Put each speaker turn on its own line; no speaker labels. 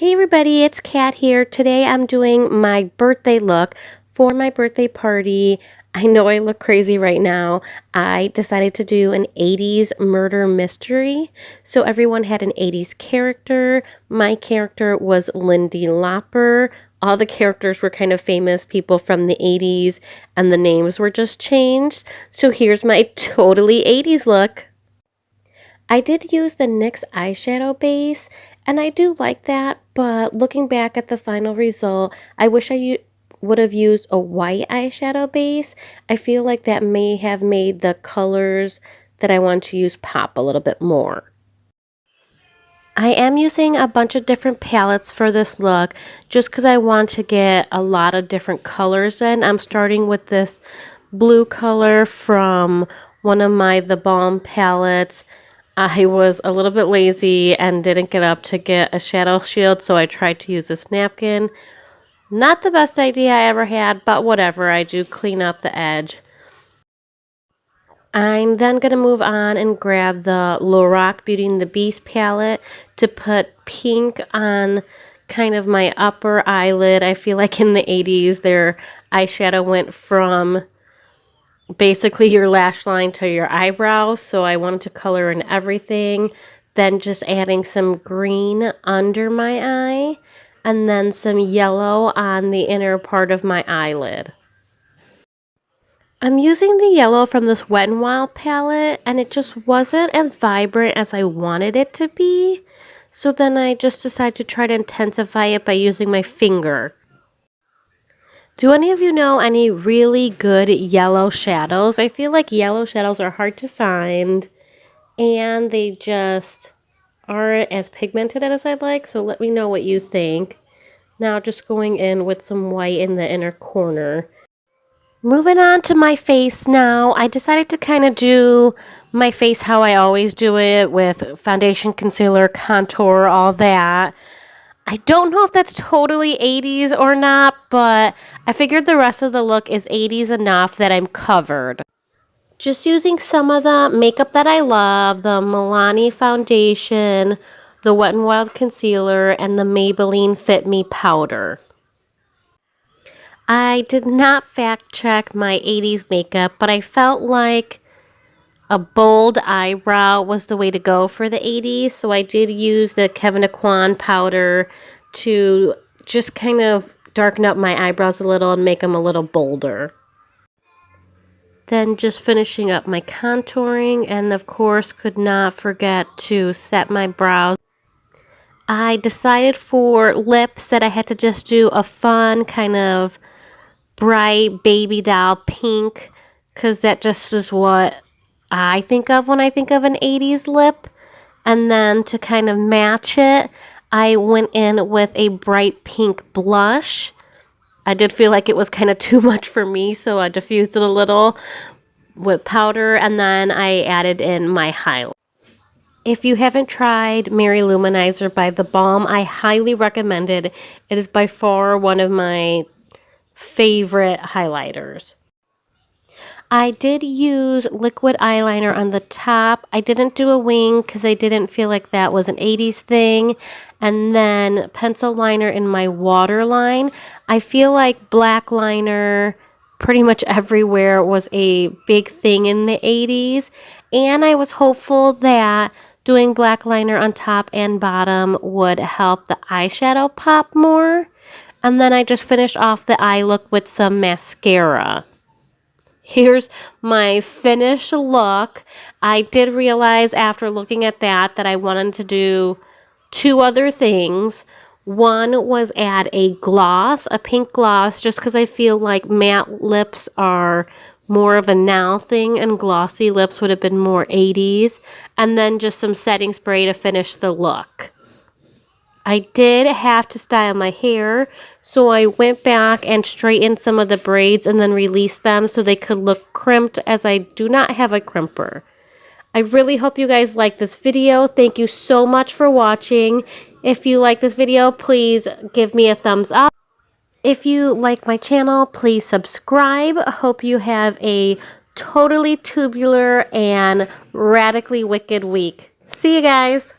Hey everybody, it's Kat here. Today I'm doing my birthday look for my birthday party. I know I look crazy right now. I decided to do an 80s murder mystery. So everyone had an 80s character. My character was Lindy Lauper. All the characters were kind of famous people from the 80s and the names were just changed. So here's my totally 80s look. I did use the NYX eyeshadow base, and I do like that, but looking back at the final result, I wish I would have used a white eyeshadow base. I feel like that may have made the colors that I want to use pop a little bit more. I am using a bunch of different palettes for this look just because I want to get a lot of different colors in. I'm starting with this blue color from one of my The Balm palettes. I was a little bit lazy and didn't get up to get a shadow shield, so I tried to use this napkin. Not the best idea I ever had, but whatever, I do clean up the edge. I'm then going to move on and grab the Lorac Beauty and the Beast palette to put pink on kind of my upper eyelid. I feel like in the 80s their eyeshadow went from basically your lash line to your eyebrows, so I wanted to color in everything. Then just adding some green under my eye and then some yellow on the inner part of my eyelid. I'm using the yellow from this Wet n Wild palette and it just wasn't as vibrant as I wanted it to be, so then I just decided to try to intensify it by using my finger. Do any of you know any really good yellow shadows? I feel like yellow shadows are hard to find and they just aren't as pigmented as I'd like, so let me know what you think. Now just going in with some white in the inner corner. Moving on to my face now, I decided to kind of do my face how I always do it with foundation, concealer, contour, all that. I don't know if that's totally 80s or not, but I figured the rest of the look is 80s enough that I'm covered. Just using some of the makeup that I love, the Milani foundation, the Wet n Wild concealer, and the Maybelline Fit Me powder. I did not fact check my 80s makeup, but I felt like a bold eyebrow was the way to go for the 80s, so I did use the Kevyn Aucoin powder to just kind of darken up my eyebrows a little and make them a little bolder. Then just finishing up my contouring, and of course could not forget to set my brows. I decided for lips that I had to just do a fun kind of bright baby doll pink, because that just is what I think of when I think of an 80s lip. And then to kind of match it, I went in with a bright pink blush. I did feel like it was kind of too much for me, so I diffused it a little with powder, and then I added in my highlight. If you haven't tried Mary Luminizer by The Balm, I highly recommend it. It is by far one of my favorite highlighters. I did use liquid eyeliner on the top. I didn't do a wing because I didn't feel like that was an 80s thing. And then pencil liner in my waterline. I feel like black liner pretty much everywhere was a big thing in the 80s. And I was hopeful that doing black liner on top and bottom would help the eyeshadow pop more. And then I just finished off the eye look with some mascara. Here's my finished look. I did realize after looking at that I wanted to do two other things. One was add a gloss, a pink gloss, just because I feel like matte lips are more of a now thing and glossy lips would have been more 80s. And then just some setting spray to finish the look. I did have to style my hair, so I went back and straightened some of the braids and then released them so they could look crimped, as I do not have a crimper. I really hope you guys like this video. Thank you so much for watching. If you like this video, please give me a thumbs up. If you like my channel, please subscribe. I hope you have a totally tubular and radically wicked week. See you guys!